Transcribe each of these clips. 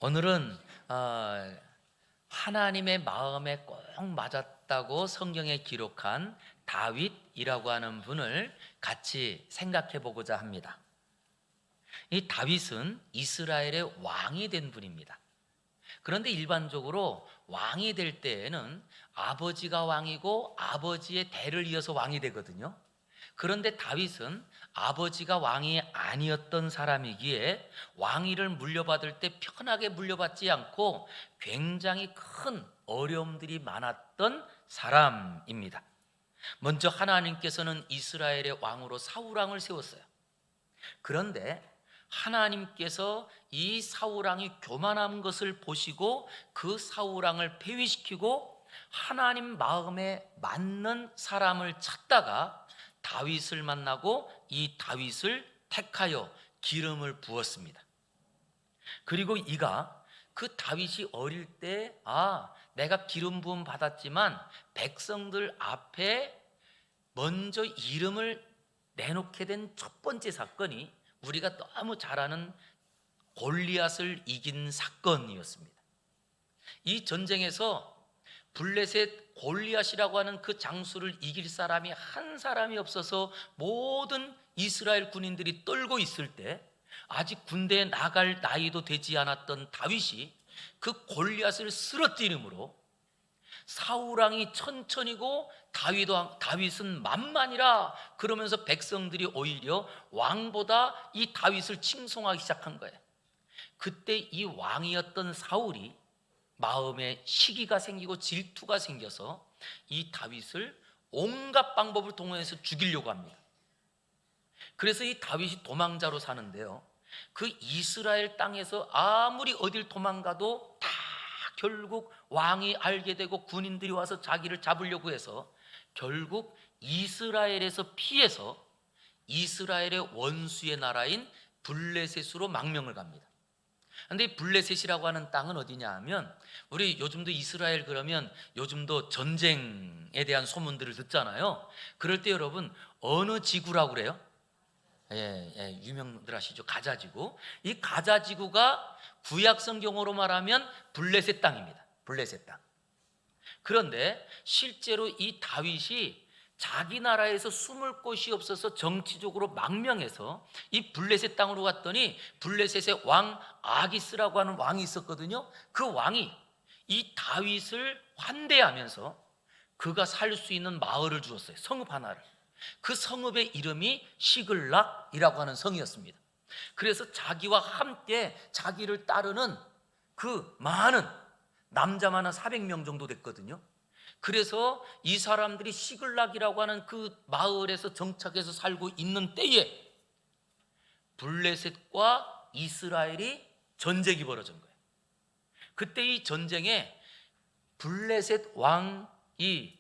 오늘은 하나님의 마음에 꼭 맞았다고 성경에 기록한 다윗이라고 하는 분을 같이 생각해 보고자 합니다. 이 다윗은 이스라엘의 왕이 된 분입니다. 그런데 일반적으로 왕이 될 때에는 아버지가 왕이고 아버지의 대를 이어서 왕이 되거든요. 그런데 다윗은 아버지가 왕이 아니었던 사람이기에 왕위를 물려받을 때 편하게 물려받지 않고 굉장히 큰 어려움들이 많았던 사람입니다. 먼저 하나님께서는 이스라엘의 왕으로 사울왕을 세웠어요. 그런데 하나님께서 이 사울왕이 교만한 것을 보시고 그 사울왕을 폐위시키고 하나님 마음에 맞는 사람을 찾다가 다윗을 만나고 이 다윗을 택하여 기름을 부었습니다. 그리고 이가 그 다윗이 어릴 때 내가 기름 부음 받았지만 백성들 앞에 먼저 이름을 내놓게 된 첫 번째 사건이 우리가 너무 잘 아는 골리앗을 이긴 사건이었습니다. 이 전쟁에서 블레셋 골리앗이라고 하는 그 장수를 이길 사람이 한 사람이 없어서 모든 이스라엘 군인들이 떨고 있을 때 아직 군대에 나갈 나이도 되지 않았던 다윗이 그 골리앗을 쓰러뜨림으로 사울왕이 천천히고 다윗은 만만이라 그러면서 백성들이 오히려 왕보다 이 다윗을 칭송하기 시작한 거예요. 그때 이 왕이었던 사울이 마음에 시기가 생기고 질투가 생겨서 이 다윗을 온갖 방법을 동원해서 죽이려고 합니다. 그래서 이 다윗이 도망자로 사는데요, 그 이스라엘 땅에서 아무리 어딜 도망가도 다 결국 왕이 알게 되고 군인들이 와서 자기를 잡으려고 해서 결국 이스라엘에서 피해서 이스라엘의 원수의 나라인 블레셋으로 망명을 갑니다. 근데 이 블레셋이라고 하는 땅은 어디냐 하면, 우리 요즘도 이스라엘 그러면 요즘도 전쟁에 대한 소문들을 듣잖아요. 그럴 때 여러분 어느 지구라고 그래요? 유명들 아시죠? 가자지구. 이 가자지구가 구약 성경으로 말하면 블레셋 땅입니다. 블레셋 땅. 그런데 실제로 이 다윗이 자기 나라에서 숨을 곳이 없어서 정치적으로 망명해서 이 블레셋 땅으로 갔더니 블레셋의 왕 아기스라고 하는 왕이 있었거든요. 그 왕이 이 다윗을 환대하면서 그가 살 수 있는 마을을 주었어요. 성읍 하나를. 그 성읍의 이름이 시글락이라고 하는 성이었습니다. 그래서 자기와 함께 자기를 따르는 그 많은 남자만 한 400명 정도 됐거든요. 그래서 이 사람들이 시글락이라고 하는 그 마을에서 정착해서 살고 있는 때에 블레셋과 이스라엘이 전쟁이 벌어진 거예요. 그때 이 전쟁에 블레셋 왕이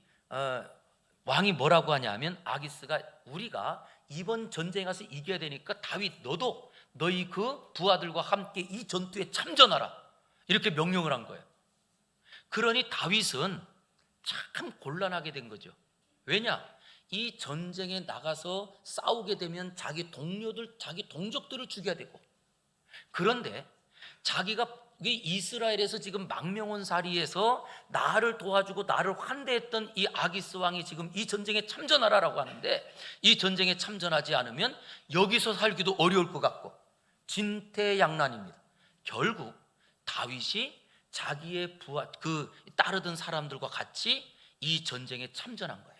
뭐라고 하냐면, 아기스가 우리가 이번 전쟁에 가서 이겨야 되니까 다윗 너도 너희 그 부하들과 함께 이 전투에 참전하라, 이렇게 명령을 한 거예요. 그러니 다윗은 참 곤란하게 된 거죠. 왜냐? 이 전쟁에 나가서 싸우게 되면 자기 동료들, 자기 동족들을 죽여야 되고, 그런데 자기가 이스라엘에서 지금 망명원살이에서 나를 도와주고 나를 환대했던 이 아기스 왕이 지금 이 전쟁에 참전하라고 하는데, 이 전쟁에 참전하지 않으면 여기서 살기도 어려울 것 같고 진퇴양난입니다. 결국 다윗이 자기의 부하, 그 따르던 사람들과 같이 이 전쟁에 참전한 거예요.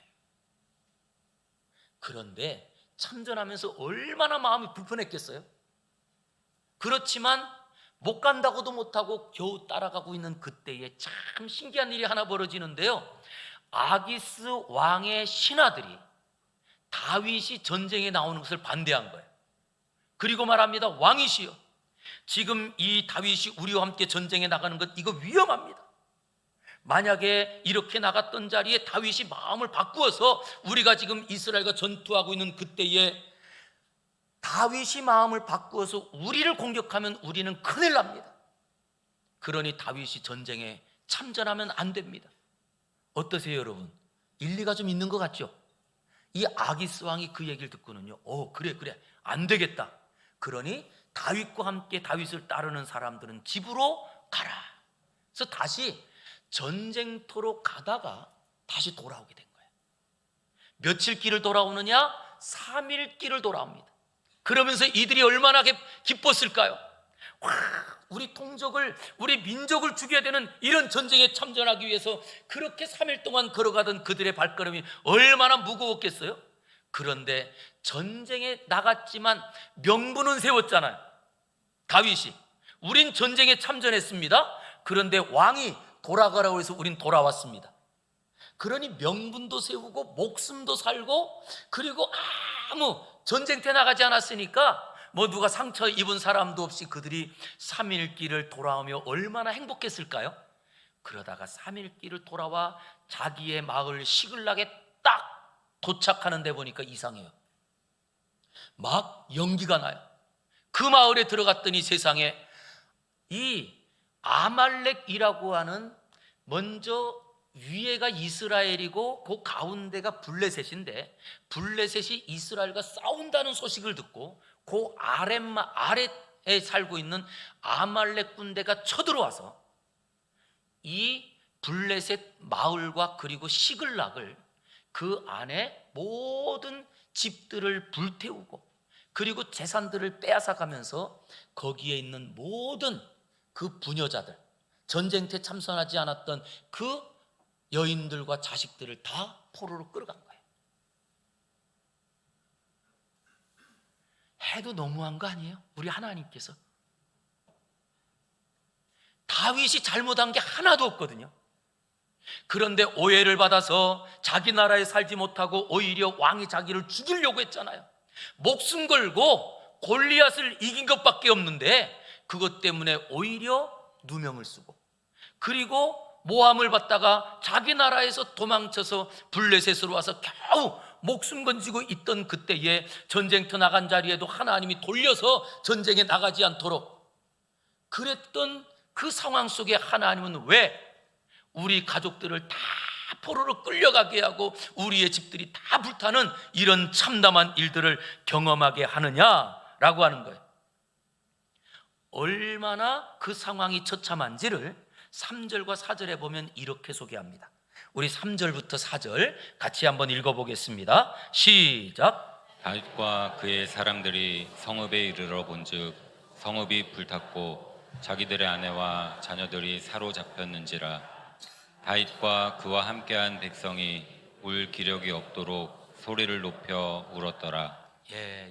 그런데 참전하면서 얼마나 마음이 불편했겠어요? 그렇지만 못 간다고도 못하고 겨우 따라가고 있는 그때에 참 신기한 일이 하나 벌어지는데요, 아기스 왕의 신하들이 다윗이 전쟁에 나오는 것을 반대한 거예요. 그리고 말합니다. 왕이시여, 지금 이 다윗이 우리와 함께 전쟁에 나가는 것 이거 위험합니다. 만약에 이렇게 나갔던 자리에 다윗이 마음을 바꾸어서 우리가 지금 이스라엘과 전투하고 있는 그때에 다윗이 마음을 바꾸어서 우리를 공격하면 우리는 큰일 납니다. 그러니 다윗이 전쟁에 참전하면 안 됩니다. 어떠세요 여러분? 일리가 좀 있는 것 같죠? 이 아기스 왕이 그 얘기를 듣고는요, 그래 안 되겠다. 그러니 다윗과 함께 다윗을 따르는 사람들은 집으로 가라. 그래서 다시 전쟁터로 가다가 다시 돌아오게 된 거예요. 며칠 길을 돌아오느냐? 3일 길을 돌아옵니다. 그러면서 이들이 얼마나 기뻤을까요? 와, 우리 통적을, 우리 민족을 죽여야 되는 이런 전쟁에 참전하기 위해서 그렇게 3일 동안 걸어가던 그들의 발걸음이 얼마나 무거웠겠어요? 그런데 전쟁에 나갔지만 명분은 세웠잖아요. 다윗이 우린 전쟁에 참전했습니다. 그런데 왕이 돌아가라고 해서 우린 돌아왔습니다. 그러니 명분도 세우고 목숨도 살고, 그리고 아무 전쟁터에 나가지 않았으니까 뭐 누가 상처 입은 사람도 없이 그들이 3일 길을 돌아오며 얼마나 행복했을까요? 그러다가 3일 길을 돌아와 자기의 마을 시글락에 딱 도착하는 데 보니까 이상해요. 막 연기가 나요. 그 마을에 들어갔더니 세상에 이 아말렉이라고 하는, 먼저 위에가 이스라엘이고 그 가운데가 블레셋인데, 블레셋이 이스라엘과 싸운다는 소식을 듣고 그 아래에 살고 있는 아말렉 군대가 쳐들어와서 이 블레셋 마을과 그리고 시글락을, 그 안에 모든 집들을 불태우고 그리고 재산들을 빼앗아가면서 거기에 있는 모든 그 부녀자들, 전쟁터에 참선하지 않았던 그 여인들과 자식들을 다 포로로 끌어간 거예요. 해도 너무한 거 아니에요? 우리 하나님께서. 다윗이 잘못한 게 하나도 없거든요. 그런데 오해를 받아서 자기 나라에 살지 못하고 오히려 왕이 자기를 죽이려고 했잖아요. 목숨 걸고 골리앗을 이긴 것밖에 없는데 그것 때문에 오히려 누명을 쓰고, 그리고 모함을 받다가 자기 나라에서 도망쳐서 블레셋으로 와서 겨우 목숨 건지고 있던 그때에 전쟁터 나간 자리에도 하나님이 돌려서 전쟁에 나가지 않도록 그랬던 그 상황 속에 하나님은 왜 우리 가족들을 다 포로로 끌려가게 하고 우리의 집들이 다 불타는 이런 참담한 일들을 경험하게 하느냐라고 하는 거예요. 얼마나 그 상황이 처참한지를 3절과 4절에 보면 이렇게 소개합니다. 우리 3절부터 4절 같이 한번 읽어보겠습니다. 시작. 다윗과 그의 사람들이 성읍에 이르러 본즉 성읍이 불탔고 자기들의 아내와 자녀들이 사로잡혔는지라. 다윗과 그와 함께한 백성이 울 기력이 없도록 소리를 높여 울었더라.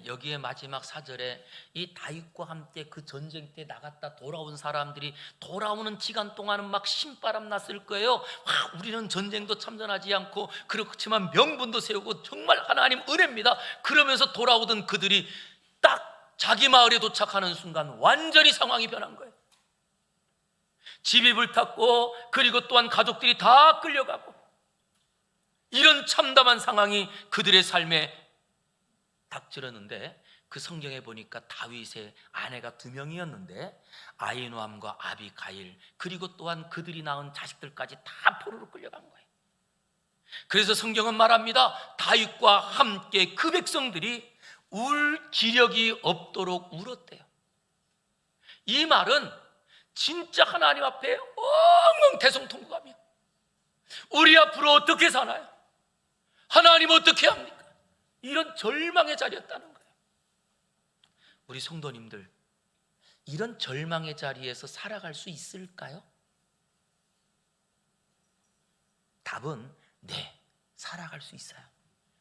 여기에 마지막 4절에 이 다윗과 함께 그 전쟁 때 나갔다 돌아온 사람들이 돌아오는 시간 동안은 막 신바람 났을 거예요. 와, 우리는 전쟁도 참전하지 않고 그렇지만 명분도 세우고 정말 하나님 은혜입니다. 그러면서 돌아오던 그들이 딱 자기 마을에 도착하는 순간 완전히 상황이 변한 거예요. 집이 불탔고 그리고 또한 가족들이 다 끌려가고, 이런 참담한 상황이 그들의 삶에 닥치려는데, 그 성경에 보니까 다윗의 아내가 2명이었는데 아히노암과 아비가일, 그리고 또한 그들이 낳은 자식들까지 다 포로로 끌려간 거예요. 그래서 성경은 말합니다. 다윗과 함께 그 백성들이 울 기력이 없도록 울었대요. 이 말은 진짜 하나님 앞에 엉엉 대성통곡하며 우리 앞으로 어떻게 사나요? 하나님 어떻게 합니까? 이런 절망의 자리였다는 거예요. 우리 성도님들, 이런 절망의 자리에서 살아갈 수 있을까요? 답은 네, 살아갈 수 있어요.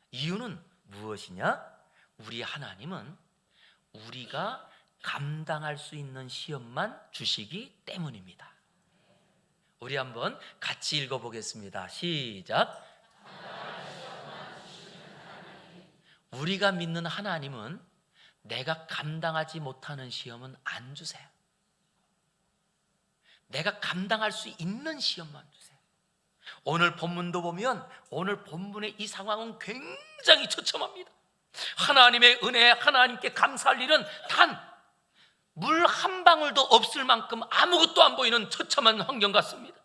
이유는 무엇이냐? 우리 하나님은 우리가 감당할 수 있는 시험만 주시기 때문입니다. 우리 한번 같이 읽어보겠습니다. 시작. 우리가 믿는 하나님은 내가 감당하지 못하는 시험은 안 주세요. 내가 감당할 수 있는 시험만 주세요. 오늘 본문도 보면 오늘 본문의 이 상황은 굉장히 처참합니다. 하나님의 은혜에 하나님께 감사할 일은 단 물 한 방울도 없을 만큼 아무것도 안 보이는 처참한 환경 같습니다.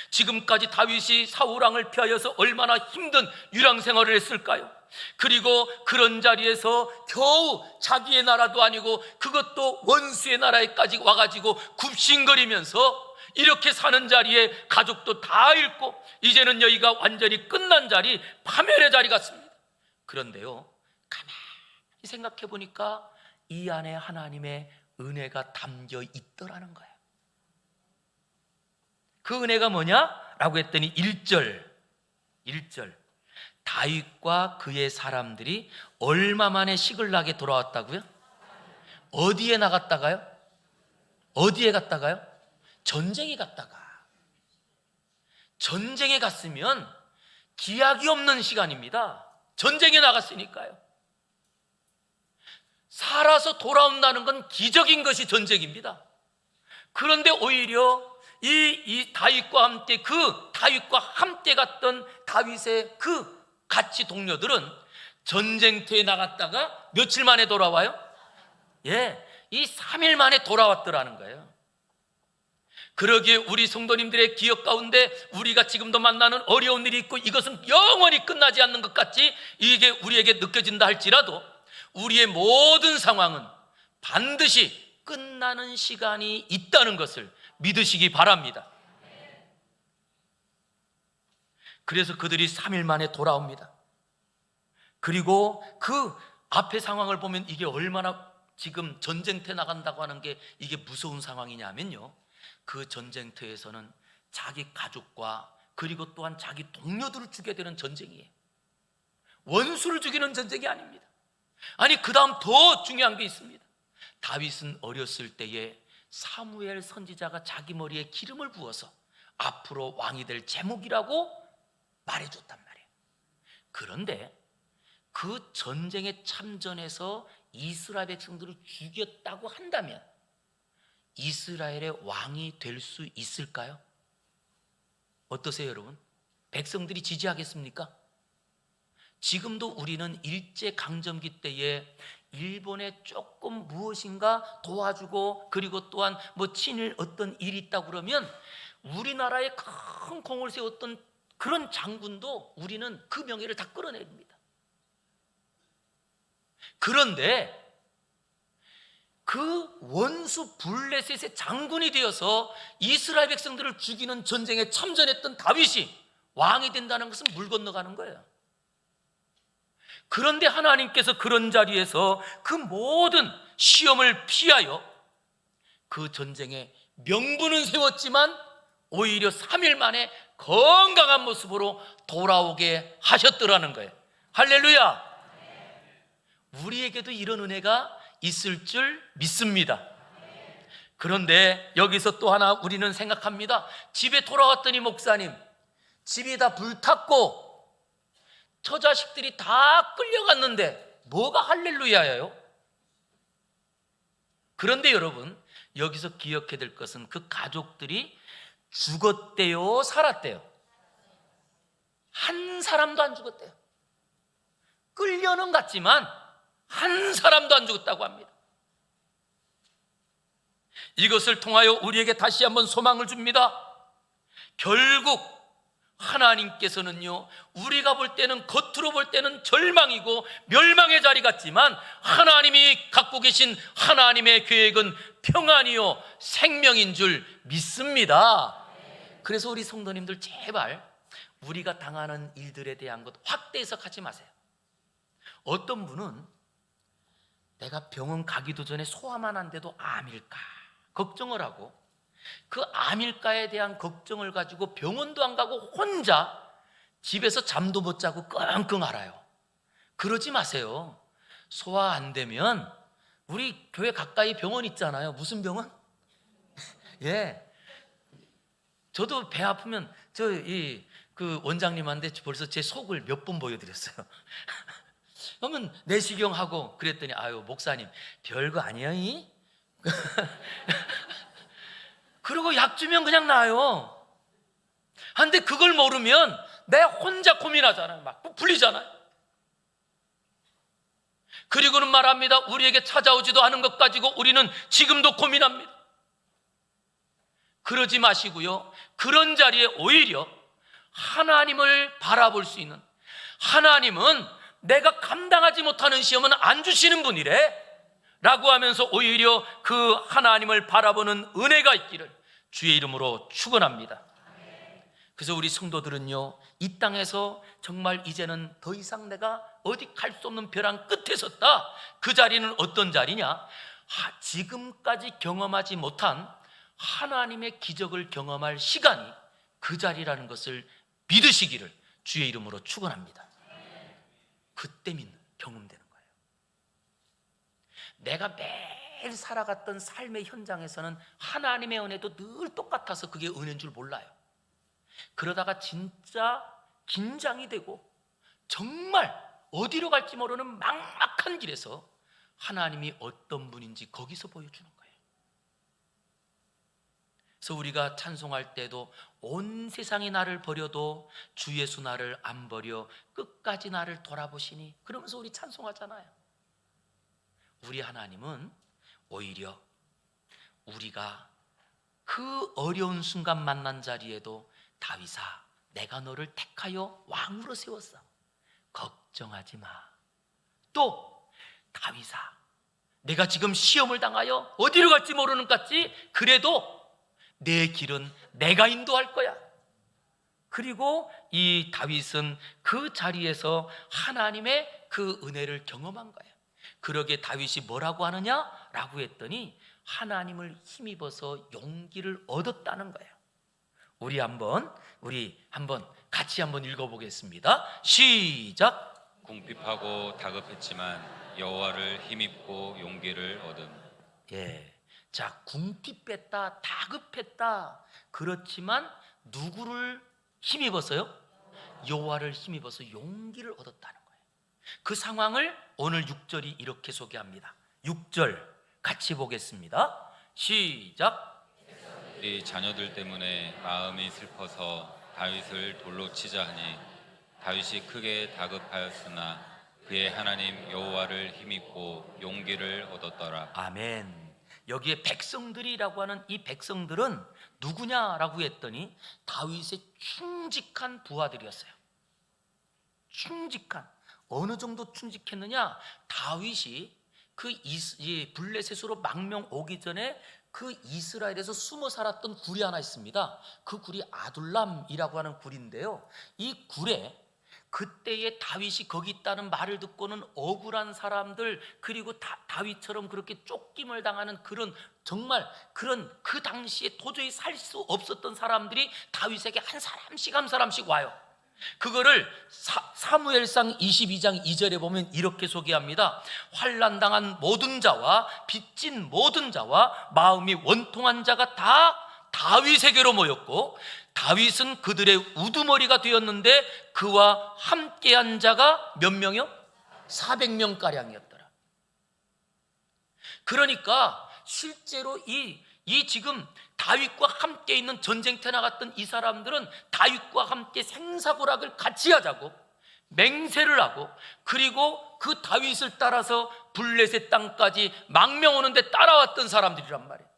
지금까지 다윗이 사울 왕을 피하여서 얼마나 힘든 유랑 생활을 했을까요? 그리고 그런 자리에서 겨우 자기의 나라도 아니고 그것도 원수의 나라에까지 와가지고 굽신거리면서 이렇게 사는 자리에 가족도 다 잃고 이제는 여기가 완전히 끝난 자리, 파멸의 자리 같습니다. 그런데요, 가만히 생각해 보니까 이 안에 하나님의 은혜가 담겨 있더라는 거예요. 그 은혜가 뭐냐라고 했더니 1절 다윗과 그의 사람들이 얼마 만에 시글락에 돌아왔다고요? 어디에 나갔다가요? 어디에 갔다가요? 전쟁에 갔다가. 전쟁에 갔으면 기약이 없는 시간입니다. 전쟁에 나갔으니까요. 살아서 돌아온다는 건 기적인 것이 전쟁입니다. 그런데 오히려 이 다윗과 함께 갔던 다윗의 그 같이 동료들은 전쟁터에 나갔다가 며칠 만에 돌아와요? 이 3일 만에 돌아왔더라는 거예요. 그러기에 우리 성도님들의 기억 가운데 우리가 지금도 만나는 어려운 일이 있고 이것은 영원히 끝나지 않는 것 같이 이게 우리에게 느껴진다 할지라도 우리의 모든 상황은 반드시 끝나는 시간이 있다는 것을 믿으시기 바랍니다. 그래서 그들이 3일 만에 돌아옵니다. 그리고 그 앞의 상황을 보면 이게 얼마나 지금 전쟁터에 나간다고 하는 게 이게 무서운 상황이냐면요, 그 전쟁터에서는 자기 가족과 그리고 또한 자기 동료들을 죽게 되는 전쟁이에요. 원수를 죽이는 전쟁이 아닙니다. 아니, 그 다음 더 중요한 게 있습니다. 다윗은 어렸을 때에 사무엘 선지자가 자기 머리에 기름을 부어서 앞으로 왕이 될 제목이라고 말해줬단 말이에요. 그런데 그 전쟁에 참전해서 이스라엘 백성들을 죽였다고 한다면 이스라엘의 왕이 될 수 있을까요? 어떠세요, 여러분? 백성들이 지지하겠습니까? 지금도 우리는 일제강점기 때에 일본에 조금 무엇인가 도와주고 그리고 또한 뭐 친일 어떤 일이 있다고 그러면 우리나라에 큰 공을 세웠던 그런 장군도 우리는 그 명예를 다 끌어내립니다. 그런데 그 원수 블레셋의 장군이 되어서 이스라엘 백성들을 죽이는 전쟁에 참전했던 다윗이 왕이 된다는 것은 물 건너가는 거예요. 그런데 하나님께서 그런 자리에서 그 모든 시험을 피하여 그 전쟁에 명분은 세웠지만 오히려 3일 만에 건강한 모습으로 돌아오게 하셨더라는 거예요. 할렐루야. 우리에게도 이런 은혜가 있을 줄 믿습니다. 그런데 여기서 또 하나 우리는 생각합니다. 집에 돌아왔더니 목사님, 집이 다 불탔고 처자식들이 다 끌려갔는데 뭐가 할렐루야예요? 그런데 여러분, 여기서 기억해야 될 것은 그 가족들이 죽었대요, 살았대요? 한 사람도 안 죽었대요. 끌려는 갔지만 한 사람도 안 죽었다고 합니다. 이것을 통하여 우리에게 다시 한번 소망을 줍니다. 결국 하나님께서는요, 우리가 볼 때는 겉으로 볼 때는 절망이고 멸망의 자리 같지만 하나님이 갖고 계신 하나님의 계획은 평안이요 생명인 줄 믿습니다. 그래서 우리 성도님들 제발 우리가 당하는 일들에 대한 것 확대 해석하지 마세요. 어떤 분은 내가 병원 가기도 전에 소아만 안 돼도 암일까 걱정을 하고 그 암일까에 대한 걱정을 가지고 병원도 안 가고 혼자 집에서 잠도 못 자고 끙끙 앓아요. 그러지 마세요. 소화 안 되면 우리 교회 가까이 병원 있잖아요. 무슨 병원? 저도 배 아프면 그 원장님한테 벌써 제 속을 몇 번 보여드렸어요. 그러면 내시경하고 그랬더니 아유 목사님 별거 아니에요. 그리고 약 주면 그냥 나아요. 근데 그걸 모르면 내 혼자 고민하잖아요. 막 불리잖아요. 그리고는 말합니다. 우리에게 찾아오지도 않은 것 가지고 우리는 지금도 고민합니다. 그러지 마시고요. 그런 자리에 오히려 하나님을 바라볼 수 있는, 하나님은 내가 감당하지 못하는 시험은 안 주시는 분이래 라고 하면서 오히려 그 하나님을 바라보는 은혜가 있기를 주의 이름으로 축원합니다. 그래서 우리 성도들은요, 이 땅에서 정말 이제는 더 이상 내가 어디 갈 수 없는 벼랑 끝에 섰다. 그 자리는 어떤 자리냐? 지금까지 경험하지 못한 하나님의 기적을 경험할 시간이 그 자리라는 것을 믿으시기를 주의 이름으로 축원합니다. 그때 경험되는 거예요. 내가 매일 살아갔던 삶의 현장에서는 하나님의 은혜도 늘 똑같아서 그게 은혜인 줄 몰라요. 그러다가 진짜 긴장이 되고 정말 어디로 갈지 모르는 막막한 길에서 하나님이 어떤 분인지 거기서 보여주는 거예요. 그래서 우리가 찬송할 때도 온 세상이 나를 버려도 주 예수 나를 안 버려 끝까지 나를 돌아보시니, 그러면서 우리 찬송하잖아요. 우리 하나님은 오히려 우리가 그 어려운 순간 만난 자리에도 다윗아, 내가 너를 택하여 왕으로 세웠어. 걱정하지 마. 또 다윗아, 내가 지금 시험을 당하여 어디로 갈지 모르는 것 같지? 그래도 내 길은 내가 인도할 거야. 그리고 이 다윗은 그 자리에서 하나님의 그 은혜를 경험한 거예요. 그러게 다윗이 뭐라고 하느냐라고 했더니 하나님을 힘입어서 용기를 얻었다는 거예요. 우리 한번 같이 한번 읽어보겠습니다. 시작. 궁핍하고 다급했지만 여호와를 힘입고 용기를 얻음. 예, 자, 궁핍했다, 다급했다. 그렇지만 누구를 힘입었어요? 여호와를 힘입어서 용기를 얻었다는 거예요. 그 상황을 오늘 6절이 이렇게 소개합니다. 6절 같이 보겠습니다. 시작. 이 자녀들 때문에 마음이 슬퍼서 다윗을 돌로 치자 하니 다윗이 크게 다급하였으나 그의 하나님 여호와를 힘입고 용기를 얻었더라. 아멘. 여기에 백성들이라고 하는 이 백성들은 누구냐라고 했더니 다윗의 충직한 부하들이었어요. 충직한, 어느 정도 충직했느냐? 다윗이 그 블레셋으로 망명 오기 전에 그 이스라엘에서 숨어 살았던 굴이 하나 있습니다. 그 굴이 아둘람이라고 하는 굴인데요, 이 굴에 그때의 다윗이 거기 있다는 말을 듣고는 억울한 사람들, 그리고 다윗처럼 그렇게 쫓김을 당하는 그런 정말 그런 그 당시에 도저히 살 수 없었던 사람들이 다윗에게 한 사람씩 와요. 그거를 사무엘상 22장 2절에 보면 이렇게 소개합니다. 환난당한 모든 자와 빚진 모든 자와 마음이 원통한 자가 다 다윗에게로 모였고 다윗은 그들의 우두머리가 되었는데 그와 함께한 자가 몇 명이요? 400명가량이었더라. 그러니까 실제로 이 지금 다윗과 함께 있는 전쟁터 나갔던 이 사람들은 다윗과 함께 생사고락을 같이 하자고 맹세를 하고, 그리고 그 다윗을 따라서 블레셋 땅까지 망명 오는데 따라왔던 사람들이란 말이에요.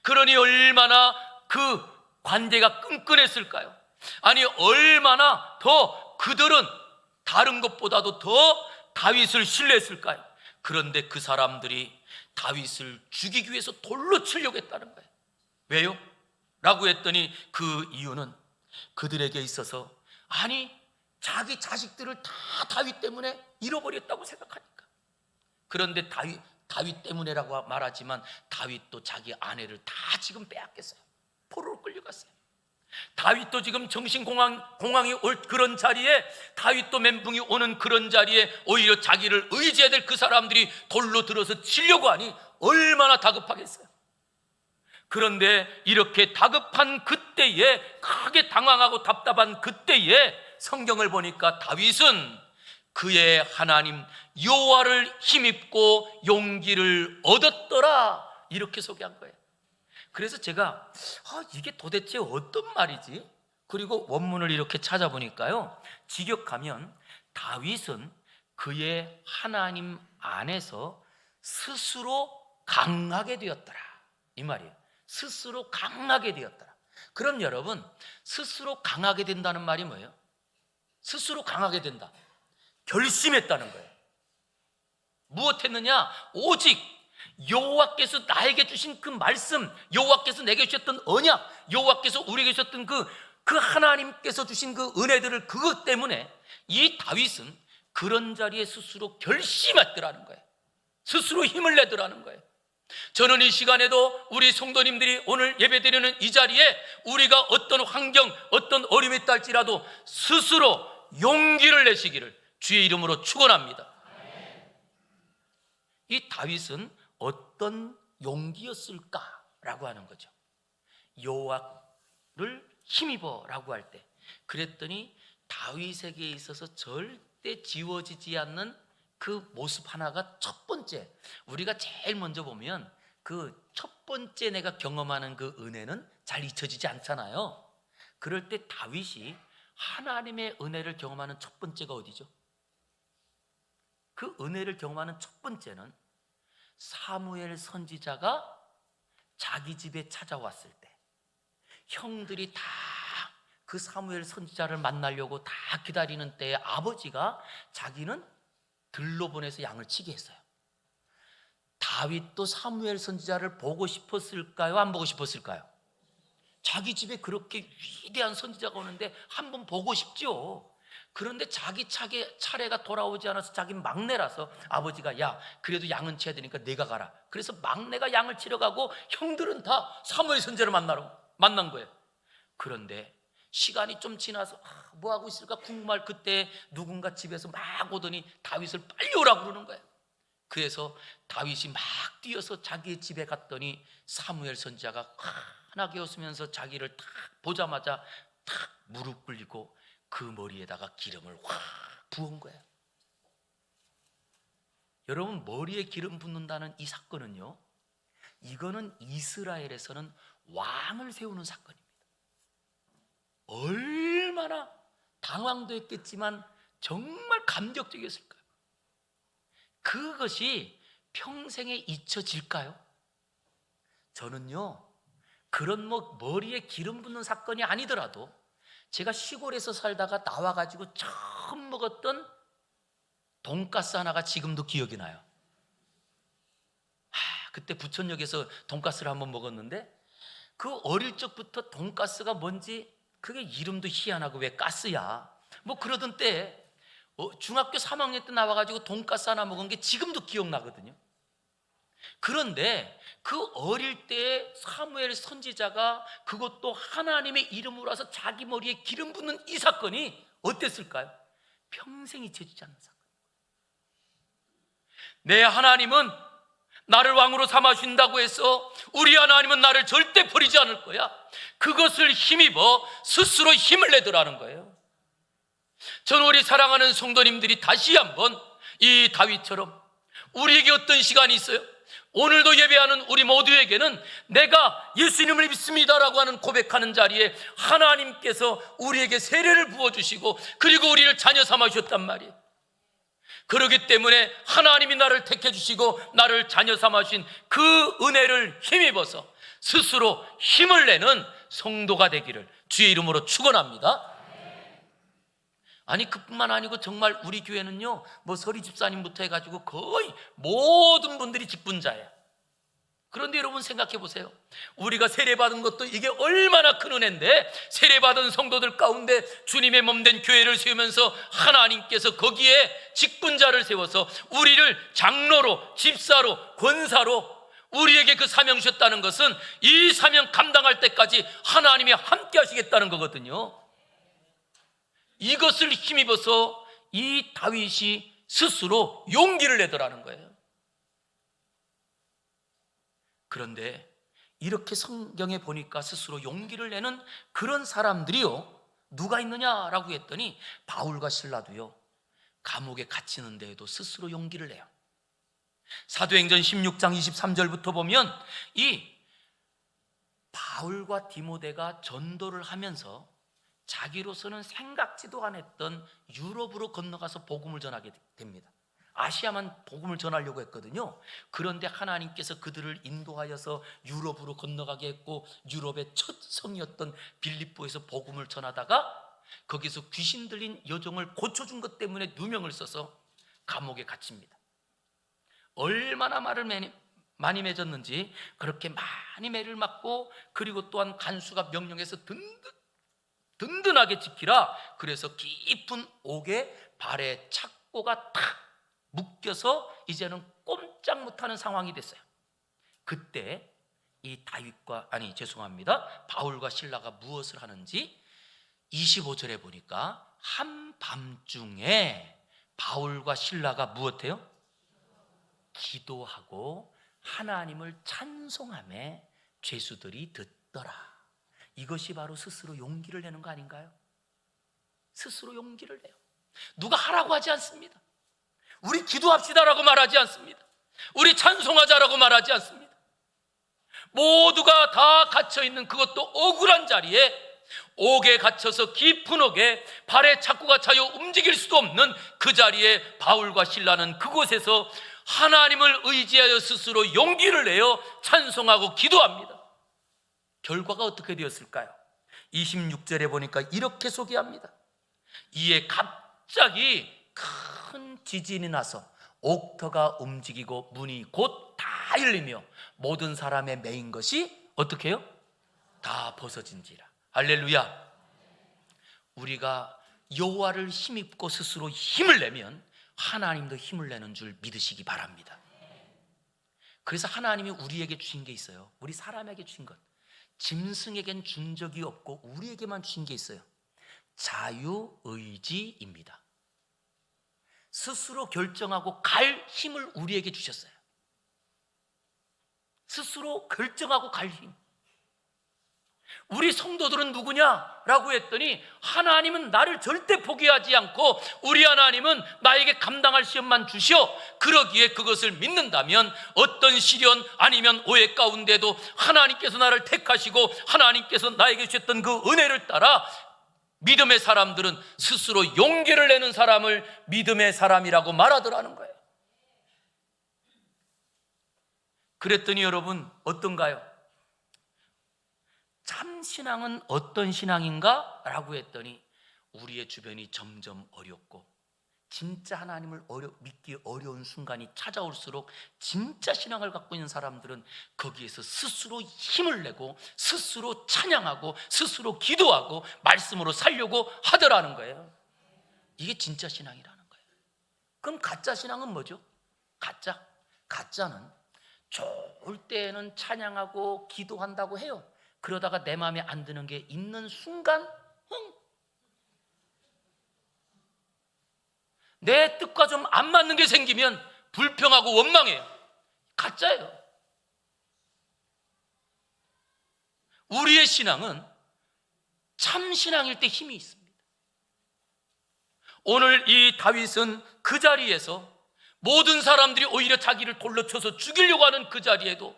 그러니 얼마나 그 관계가 끈끈했을까요? 아니 얼마나 더 그들은 다른 것보다도 더 다윗을 신뢰했을까요? 그런데 그 사람들이 다윗을 죽이기 위해서 돌로 치려고 했다는 거예요. 왜요? 라고 했더니 그 이유는 그들에게 있어서 아니 자기 자식들을 다 다윗 때문에 잃어버렸다고 생각하니까. 그런데 다윗 때문에라고 말하지만 다윗도 자기 아내를 다 지금 빼앗겼어요. 포로로 끌려갔어요. 다윗도 지금 정신공황이 올 그런 자리에, 다윗도 멘붕이 오는 그런 자리에 오히려 자기를 의지해야 될 그 사람들이 돌로 들어서 치려고 하니 얼마나 다급하겠어요. 그런데 이렇게 다급한 그때에, 크게 당황하고 답답한 그때에 성경을 보니까 다윗은 그의 하나님 여호와를 힘입고 용기를 얻었더라, 이렇게 소개한 거예요. 그래서 제가 이게 도대체 어떤 말이지? 그리고 원문을 이렇게 찾아보니까요, 직역하면 다윗은 그의 하나님 안에서 스스로 강하게 되었더라, 이 말이에요. 스스로 강하게 되었더라. 그럼 여러분, 스스로 강하게 된다는 말이 뭐예요? 스스로 강하게 된다. 결심했다는 거예요. 무엇했느냐? 오직 여호와께서 나에게 주신 그 말씀, 여호와께서 내게 주셨던 언약, 여호와께서 우리에게 주셨던 그 하나님께서 주신 그 은혜들을, 그것 때문에 이 다윗은 그런 자리에 스스로 결심했더라는 거예요. 스스로 힘을 내더라는 거예요. 저는 이 시간에도 우리 성도님들이 오늘 예배드리는 이 자리에 우리가 어떤 환경, 어떤 어려움이 있다 할지라도 스스로 용기를 내시기를 주의 이름으로 축원합니다. 이 다윗은 어떤 용기였을까라고 하는 거죠. 여호와를 힘입어라고 할 때, 그랬더니 다윗에게 있어서 절대 지워지지 않는 그 모습 하나가, 첫 번째, 우리가 제일 먼저 보면 그 첫 번째 내가 경험하는 그 은혜는 잘 잊혀지지 않잖아요. 그럴 때 다윗이 하나님의 은혜를 경험하는 첫 번째가 어디죠? 그 은혜를 경험하는 첫 번째는 사무엘 선지자가 자기 집에 찾아왔을 때, 형들이 다 그 사무엘 선지자를 만나려고 다 기다리는 때에 아버지가 자기는 들로 보내서 양을 치게 했어요. 다윗도 사무엘 선지자를 보고 싶었을까요? 안 보고 싶었을까요? 자기 집에 그렇게 위대한 선지자가 오는데 한번 보고 싶죠. 그런데 자기 차례가 돌아오지 않아서 자기 막내라서 아버지가, 야, 그래도 양은 쳐야 되니까 내가 가라. 그래서 막내가 양을 치러 가고 형들은 다 사무엘 선지자를 만난 거예요. 그런데 시간이 좀 지나서 뭐 하고 있을까 궁금할 그때 누군가 집에서 막 오더니 다윗을 빨리 오라고 그러는 거예요. 그래서 다윗이 막 뛰어서 자기의 집에 갔더니 사무엘 선지자가 환하게 웃으면서 자기를 딱 보자마자 탁 무릎 꿇리고 그 머리에다가 기름을 확 부은 거예요. 여러분, 머리에 기름 붓는다는 이 사건은요, 이거는 이스라엘에서는 왕을 세우는 사건입니다. 얼마나 당황도 했겠지만 정말 감격적이었을까요? 그것이 평생에 잊혀질까요? 저는요, 그런 머리에 기름 붓는 사건이 아니더라도 제가 시골에서 살다가 나와가지고 처음 먹었던 돈가스 하나가 지금도 기억이 나요. 그때 부천역에서 돈가스를 한번 먹었는데, 그 어릴 적부터 돈가스가 뭔지, 그게 이름도 희한하고 왜 가스야 뭐 그러던 때에 중학교 3학년 때 나와가지고 돈가스 하나 먹은 게 지금도 기억나거든요. 그런데 그 어릴 때에 사무엘 선지자가 그것도 하나님의 이름으로 와서 자기 머리에 기름 붓는 이 사건이 어땠을까요? 평생 잊혀지지 않는 사건. 내 하나님은 나를 왕으로 삼아준다고 해서 우리 하나님은 나를 절대 버리지 않을 거야. 그것을 힘입어 스스로 힘을 내더라는 거예요. 저는 우리 사랑하는 성도님들이 다시 한번 이 다윗처럼 우리에게 어떤 시간이 있어요? 오늘도 예배하는 우리 모두에게는 내가 예수님을 믿습니다라고 하는 고백하는 자리에 하나님께서 우리에게 세례를 부어주시고 그리고 우리를 자녀 삼아 주셨단 말이에요. 그렇기 때문에 하나님이 나를 택해 주시고 나를 자녀 삼아 주신 그 은혜를 힘입어서 스스로 힘을 내는 성도가 되기를 주의 이름으로 축원합니다. 아니, 그뿐만 아니고 정말 우리 교회는요, 뭐 서리 집사님부터 해가지고 거의 모든 분들이 직분자예요. 그런데 여러분 생각해 보세요. 우리가 세례받은 것도 이게 얼마나 큰 은혜인데, 세례받은 성도들 가운데 주님의 몸된 교회를 세우면서 하나님께서 거기에 직분자를 세워서 우리를 장로로, 집사로, 권사로 우리에게 그 사명 주셨다는 것은 이 사명 감당할 때까지 하나님이 함께 하시겠다는 거거든요. 이것을 힘입어서 이 다윗이 스스로 용기를 내더라는 거예요. 그런데 이렇게 성경에 보니까 스스로 용기를 내는 그런 사람들이요, 누가 있느냐라고 했더니 바울과 실라도요, 감옥에 갇히는 데에도 스스로 용기를 내요. 사도행전 16장 23절부터 보면 이 바울과 디모데가 전도를 하면서 자기로서는 생각지도 않았던 유럽으로 건너가서 복음을 전하게 됩니다. 아시아만 복음을 전하려고 했거든요. 그런데 하나님께서 그들을 인도하여서 유럽으로 건너가게 했고, 유럽의 첫 성이었던 빌립보에서 복음을 전하다가 거기서 귀신 들린 여종을 고쳐준 것 때문에 누명을 써서 감옥에 갇힙니다. 얼마나 말을 많이 맺었는지 그렇게 많이 매를 맞고, 그리고 또한 간수가 명령해서 든든하게 지키라. 그래서 깊은 옥에 발에 착고가 탁 묶여서 이제는 꼼짝 못하는 상황이 됐어요. 그때 이 바울과 실라가 무엇을 하는지 25절에 보니까 한밤중에 바울과 실라가 무엇해요? 기도하고 하나님을 찬송하며 죄수들이 듣더라. 이것이 바로 스스로 용기를 내는 거 아닌가요? 스스로 용기를 내요. 누가 하라고 하지 않습니다. 우리 기도합시다라고 말하지 않습니다. 우리 찬송하자라고 말하지 않습니다. 모두가 다 갇혀있는, 그것도 억울한 자리에, 옥에 갇혀서 깊은 옥에 발에 착고가 차여 움직일 수도 없는 그 자리에 바울과 실라는 그곳에서 하나님을 의지하여 스스로 용기를 내어 찬송하고 기도합니다. 결과가 어떻게 되었을까요? 26절에 보니까 이렇게 소개합니다. 이에 갑자기 큰 지진이 나서 옥터가 움직이고 문이 곧 다 열리며 모든 사람의 매인 것이 어떻게 해요? 다 벗어진지라. 할렐루야. 우리가 여호와를 힘입고 스스로 힘을 내면 하나님도 힘을 내는 줄 믿으시기 바랍니다. 그래서 하나님이 우리에게 주신 게 있어요. 우리 사람에게 주신 것, 짐승에겐 준 적이 없고 우리에게만 주신 게 있어요. 자유의지입니다. 스스로 결정하고 갈 힘을 우리에게 주셨어요. 스스로 결정하고 갈 힘. 우리 성도들은 누구냐라고 했더니, 하나님은 나를 절대 포기하지 않고 우리 하나님은 나에게 감당할 시험만 주시오. 그러기에 그것을 믿는다면 어떤 시련 아니면 오해 가운데도 하나님께서 나를 택하시고 하나님께서 나에게 주셨던 그 은혜를 따라 믿음의 사람들은 스스로 용기를 내는 사람을 믿음의 사람이라고 말하더라는 거예요. 그랬더니 여러분 어떤가요? 참 신앙은 어떤 신앙인가? 라고 했더니 우리의 주변이 점점 어렵고 진짜 하나님을 믿기 어려운 순간이 찾아올수록 진짜 신앙을 갖고 있는 사람들은 거기에서 스스로 힘을 내고 스스로 찬양하고 스스로 기도하고 말씀으로 살려고 하더라는 거예요. 이게 진짜 신앙이라는 거예요. 그럼 가짜 신앙은 뭐죠? 가짜는 좋을 때에는 찬양하고 기도한다고 해요. 그러다가 내 마음에 안 드는 게 있는 순간 내 뜻과 좀 안 맞는 게 생기면 불평하고 원망해요. 가짜예요. 우리의 신앙은 참 신앙일 때 힘이 있습니다. 오늘 이 다윗은 그 자리에서 모든 사람들이 오히려 자기를 돌로 쳐서 죽이려고 하는 그 자리에도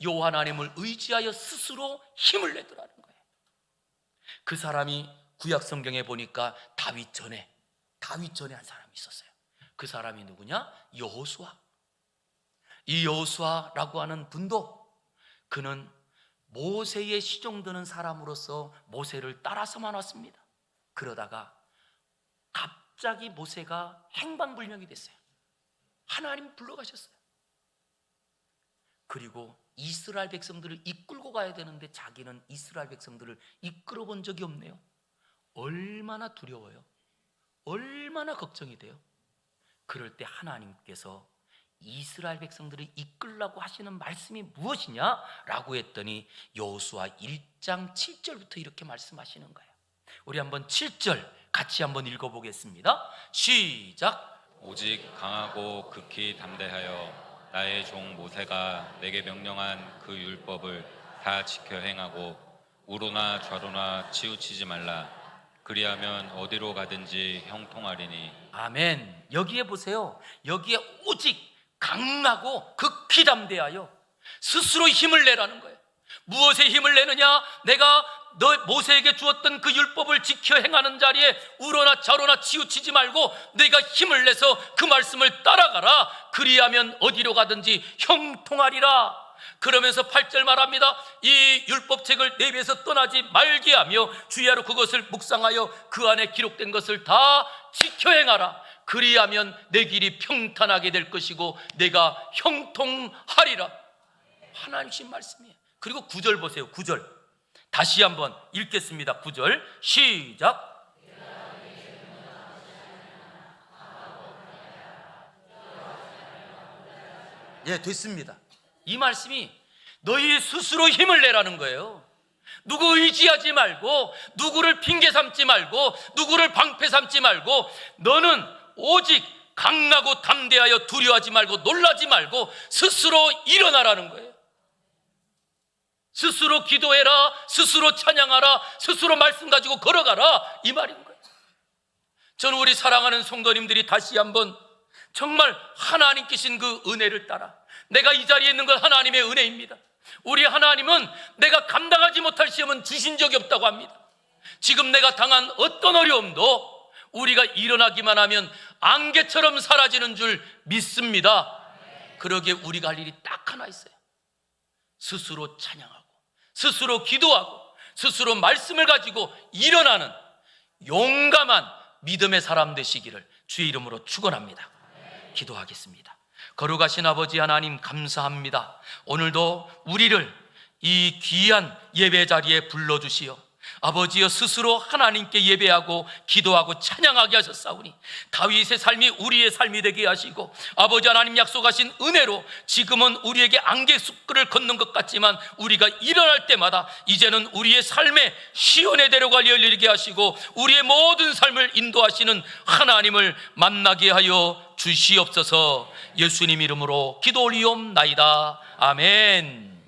여호와 하나님을 의지하여 스스로 힘을 내더라는 거예요. 그 사람이 구약 성경에 보니까 다윗 전에 한 사람이 있었어요. 그 사람이 누구냐? 여호수아. 이 여호수아라고 하는 분도, 그는 모세에 시종드는 사람으로서 모세를 따라서만 왔습니다. 그러다가 갑자기 모세가 행방불명이 됐어요. 하나님 불러가셨어요. 그리고 이스라엘 백성들을 이끌고 가야 되는데 자기는 이스라엘 백성들을 이끌어 본 적이 없네요. 얼마나 두려워요. 얼마나 걱정이 돼요. 그럴 때 하나님께서 이스라엘 백성들을 이끌라고 하시는 말씀이 무엇이냐라고 했더니 여호수아 1장 7절부터 이렇게 말씀하시는 거예요. 우리 한번 7절 같이 한번 읽어보겠습니다. 시작. 오직 강하고 극히 담대하여 나의 종 모세가 내게 명령한 그 율법을 다 지켜 행하고 우로나 좌로나 치우치지 말라. 그리하면 어디로 가든지 형통하리니. 아멘. 여기에 보세요. 여기에 오직 강하고 극히 담대하여 스스로 힘을 내라는 거예요. 무엇에 힘을 내느냐? 내가 너 모세에게 주었던 그 율법을 지켜 행하는 자리에 우로나 좌로나 치우치지 말고 네가 힘을 내서 그 말씀을 따라가라. 그리하면 어디로 가든지 형통하리라. 그러면서 8절 말합니다. 이 율법책을 내 입에서 떠나지 말게 하며 주야로 그것을 묵상하여 그 안에 기록된 것을 다 지켜 행하라. 그리하면 내 길이 평탄하게 될 것이고 내가 형통하리라. 하나님 신 말씀이에요. 그리고 9절 보세요. 9절 다시 한번 읽겠습니다. 9절 시작. 예, 됐습니다. 이 말씀이 너희 스스로 힘을 내라는 거예요. 누구 의지하지 말고, 누구를 핑계 삼지 말고, 누구를 방패 삼지 말고, 너는 오직 강하고 담대하여 두려워하지 말고 놀라지 말고 스스로 일어나라는 거예요. 스스로 기도해라, 스스로 찬양하라, 스스로 말씀 가지고 걸어가라, 이 말인 거예요. 저는 우리 사랑하는 성도님들이 다시 한번 정말 하나님께 주신 그 은혜를 따라, 내가 이 자리에 있는 건 하나님의 은혜입니다. 우리 하나님은 내가 감당하지 못할 시험은 주신 적이 없다고 합니다. 지금 내가 당한 어떤 어려움도 우리가 일어나기만 하면 안개처럼 사라지는 줄 믿습니다. 그러기에 우리가 할 일이 딱 하나 있어요. 스스로 찬양하고, 스스로 기도하고, 스스로 말씀을 가지고 일어나는 용감한 믿음의 사람 되시기를 주의 이름으로 축원합니다. 기도하겠습니다. 거룩하신 아버지 하나님, 감사합니다. 오늘도 우리를 이 귀한 예배 자리에 불러주시어 아버지여 스스로 하나님께 예배하고 기도하고 찬양하게 하셨사오니 다윗의 삶이 우리의 삶이 되게 하시고, 아버지 하나님 약속하신 은혜로 지금은 우리에게 안개숲길을 걷는 것 같지만 우리가 일어날 때마다 이제는 우리의 삶의 시온의 대로가 열리게 하시고 우리의 모든 삶을 인도하시는 하나님을 만나게 하여 주시옵소서. 예수님 이름으로 기도 올리옵나이다. 아멘.